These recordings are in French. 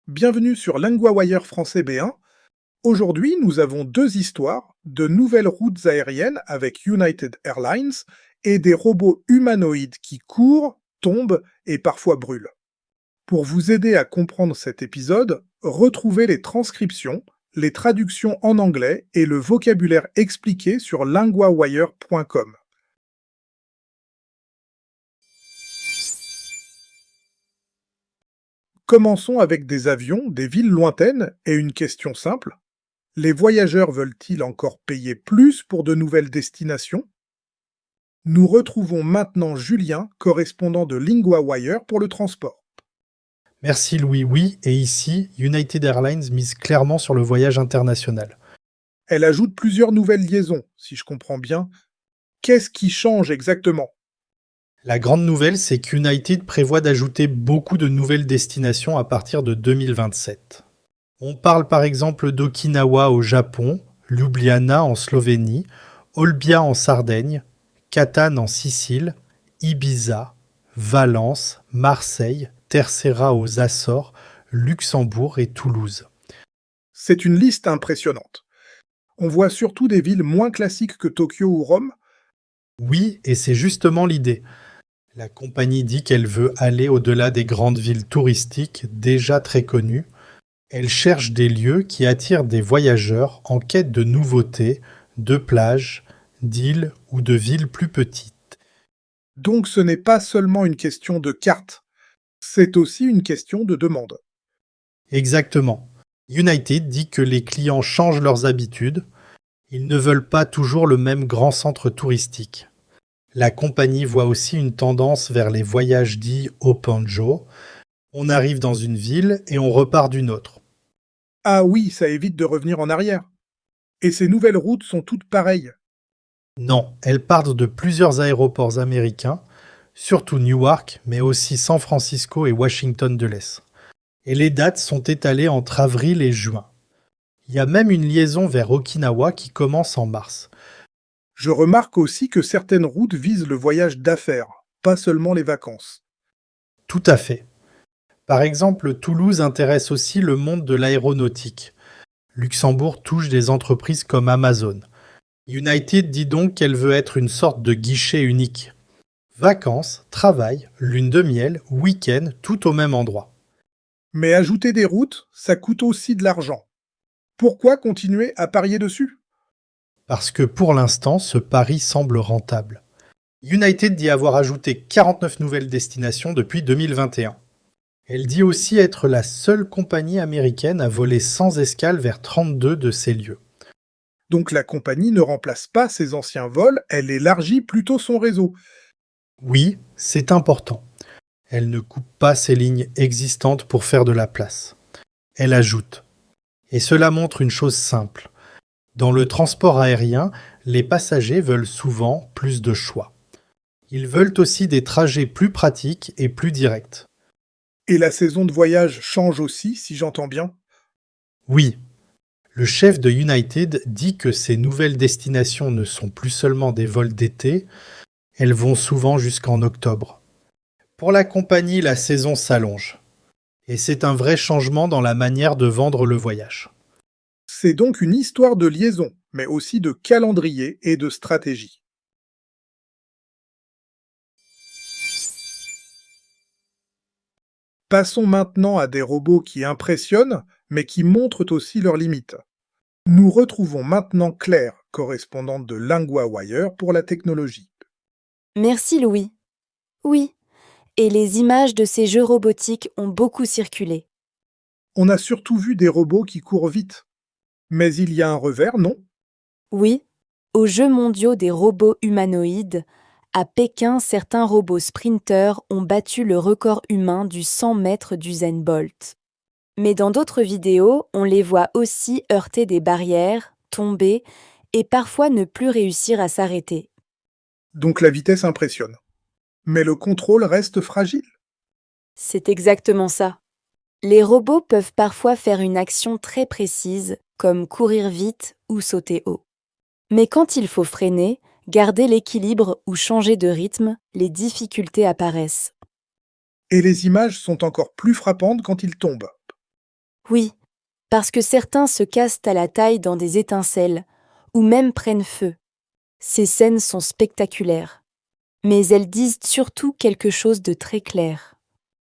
Bienvenue sur LinguaWire français B1. Aujourd'hui, nous avons deux histoires de nouvelles routes aériennes avec United Airlines et des robots humanoïdes qui courent, tombent et parfois brûlent. Pour vous aider à comprendre cet épisode, retrouvez les transcriptions, les traductions en anglais et le vocabulaire expliqué sur linguawire.com. Commençons avec des avions, des villes lointaines et une question simple. Les voyageurs veulent-ils encore payer plus pour de nouvelles destinations? Nous retrouvons maintenant Julien, correspondant de LinguaWire pour le transport. Merci Louis, oui, et ici, United Airlines mise clairement sur le voyage international. Elle ajoute plusieurs nouvelles liaisons, si je comprends bien. Qu'est-ce qui change exactement? La grande nouvelle, c'est qu'United prévoit d'ajouter beaucoup de nouvelles destinations à partir de 2027. On parle par exemple d'Okinawa au Japon, Ljubljana en Slovénie, Olbia en Sardaigne, Catane en Sicile, Ibiza, Valence, Marseille, Terceira aux Açores, Luxembourg et Toulouse. C'est une liste impressionnante. On voit surtout des villes moins classiques que Tokyo ou Rome. Oui, et c'est justement l'idée. La compagnie dit qu'elle veut aller au-delà des grandes villes touristiques déjà très connues. Elle cherche des lieux qui attirent des voyageurs en quête de nouveautés, de plages, d'îles ou de villes plus petites. Donc ce n'est pas seulement une question de carte, c'est aussi une question de demande. Exactement. United dit que les clients changent leurs habitudes. Ils ne veulent pas toujours le même grand centre touristique. La compagnie voit aussi une tendance vers les voyages dits Opanjo. On arrive dans une ville et on repart d'une autre. Ah oui, ça évite de revenir en arrière. Et ces nouvelles routes sont toutes pareilles. Non, elles partent de plusieurs aéroports américains, surtout Newark, mais aussi San Francisco et Washington Dulles. Et les dates sont étalées entre avril et juin. Il y a même une liaison vers Okinawa qui commence en mars. Je remarque aussi que certaines routes visent le voyage d'affaires, pas seulement les vacances. Tout à fait. Par exemple, Toulouse intéresse aussi le monde de l'aéronautique. Luxembourg touche des entreprises comme Amazon. United dit donc qu'elle veut être une sorte de guichet unique. Vacances, travail, lune de miel, week-end, tout au même endroit. Mais ajouter des routes, ça coûte aussi de l'argent. Pourquoi continuer à parier dessus? Parce que pour l'instant, ce pari semble rentable. United dit avoir ajouté 49 nouvelles destinations depuis 2021. Elle dit aussi être la seule compagnie américaine à voler sans escale vers 32 de ces lieux. Donc la compagnie ne remplace pas ses anciens vols, elle élargit plutôt son réseau. Oui, c'est important. Elle ne coupe pas ses lignes existantes pour faire de la place. Elle ajoute. Et cela montre une chose simple. Dans le transport aérien, les passagers veulent souvent plus de choix. Ils veulent aussi des trajets plus pratiques et plus directs. Et la saison de voyage change aussi, si j'entends bien. Oui, le chef de United dit que ces nouvelles destinations ne sont plus seulement des vols d'été, elles vont souvent jusqu'en octobre. Pour la compagnie, la saison s'allonge. Et c'est un vrai changement dans la manière de vendre le voyage. C'est donc une histoire de liaison, mais aussi de calendrier et de stratégie. Passons maintenant à des robots qui impressionnent, mais qui montrent aussi leurs limites. Nous retrouvons maintenant Claire, correspondante de LinguaWire pour la technologie. Merci Louis. Oui, et les images de ces jeux robotiques ont beaucoup circulé. On a surtout vu des robots qui courent vite. Mais il y a un revers, non? Oui, aux Jeux mondiaux des robots humanoïdes, à Pékin, certains robots sprinteurs ont battu le record humain du 100 mètres d'Usain Bolt. Mais dans d'autres vidéos, on les voit aussi heurter des barrières, tomber et parfois ne plus réussir à s'arrêter. Donc la vitesse impressionne. Mais le contrôle reste fragile. C'est exactement ça. Les robots peuvent parfois faire une action très précise, comme courir vite ou sauter haut. Mais quand il faut freiner, garder l'équilibre ou changer de rythme, les difficultés apparaissent. Et les images sont encore plus frappantes quand ils tombent. Oui, parce que certains se cassent à la taille dans des étincelles, ou même prennent feu. Ces scènes sont spectaculaires. Mais elles disent surtout quelque chose de très clair.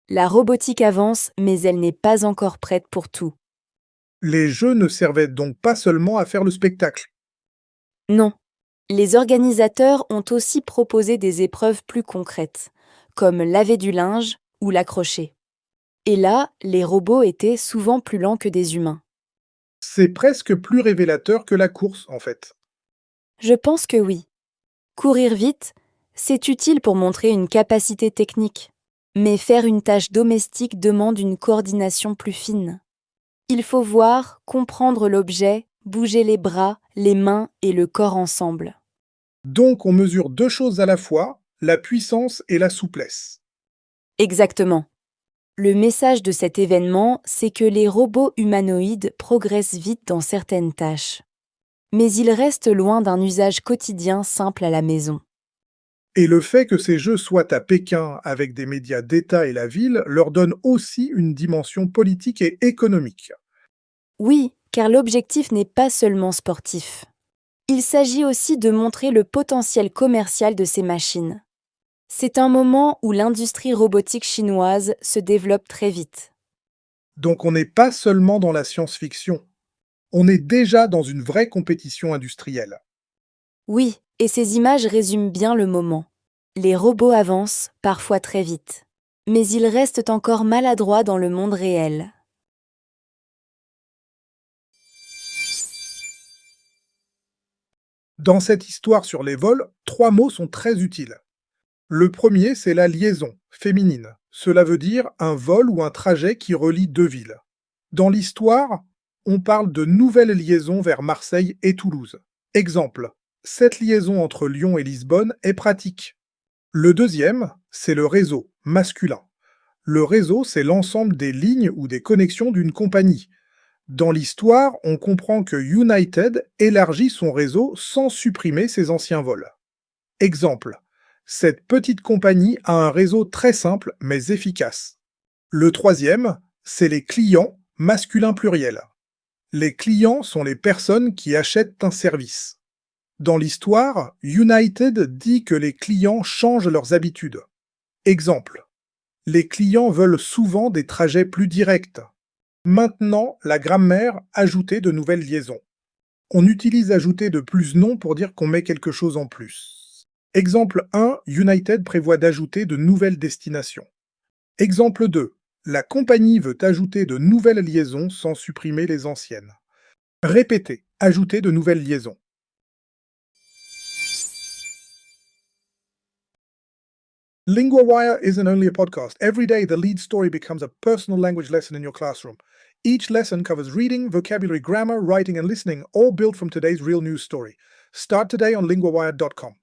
La robotique avance, mais elle n'est pas encore prête pour tout. Les jeux ne servaient donc pas seulement à faire le spectacle. Non. Les organisateurs ont aussi proposé des épreuves plus concrètes, comme laver du linge ou l'accrocher. Et là, les robots étaient souvent plus lents que des humains. C'est presque plus révélateur que la course, en fait. Je pense que oui. Courir vite, c'est utile pour montrer une capacité technique. Mais faire une tâche domestique demande une coordination plus fine. Il faut voir, comprendre l'objet, bouger les bras, les mains et le corps ensemble. Donc on mesure deux choses à la fois, la puissance et la souplesse. Exactement. Le message de cet événement, c'est que les robots humanoïdes progressent vite dans certaines tâches. Mais ils restent loin d'un usage quotidien simple à la maison. Et le fait que ces jeux soient à Pékin avec des médias d'État et la ville leur donne aussi une dimension politique et économique. Oui, car l'objectif n'est pas seulement sportif. Il s'agit aussi de montrer le potentiel commercial de ces machines. C'est un moment où l'industrie robotique chinoise se développe très vite. Donc on n'est pas seulement dans la science-fiction, on est déjà dans une vraie compétition industrielle. Oui, et ces images résument bien le moment. Les robots avancent, parfois très vite. Mais ils restent encore maladroits dans le monde réel. Dans cette histoire sur les vols, trois mots sont très utiles. Le premier, c'est la liaison, féminine. Cela veut dire un vol ou un trajet qui relie deux villes. Dans l'histoire, on parle de nouvelles liaisons vers Marseille et Toulouse. Exemple, cette liaison entre Lyon et Lisbonne est pratique. Le deuxième, c'est le réseau, masculin. Le réseau, c'est l'ensemble des lignes ou des connexions d'une compagnie. Dans l'histoire, on comprend que United élargit son réseau sans supprimer ses anciens vols. Exemple, cette petite compagnie a un réseau très simple mais efficace. Le troisième, c'est les clients, masculin pluriel. Les clients sont les personnes qui achètent un service. Dans l'histoire, United dit que les clients changent leurs habitudes. Exemple, les clients veulent souvent des trajets plus directs. Maintenant, la grammaire ajouter de nouvelles liaisons. On utilise ajouter de plus non pour dire qu'on met quelque chose en plus. Exemple 1, United prévoit d'ajouter de nouvelles destinations. Exemple 2, la compagnie veut ajouter de nouvelles liaisons sans supprimer les anciennes. Répétez, ajouter de nouvelles liaisons. LinguaWire isn't only a podcast. Every day, the lead story becomes a personal language lesson in your classroom. Each lesson covers reading, vocabulary, grammar, writing, and listening, all built from today's real news story. Start today on linguawire.com.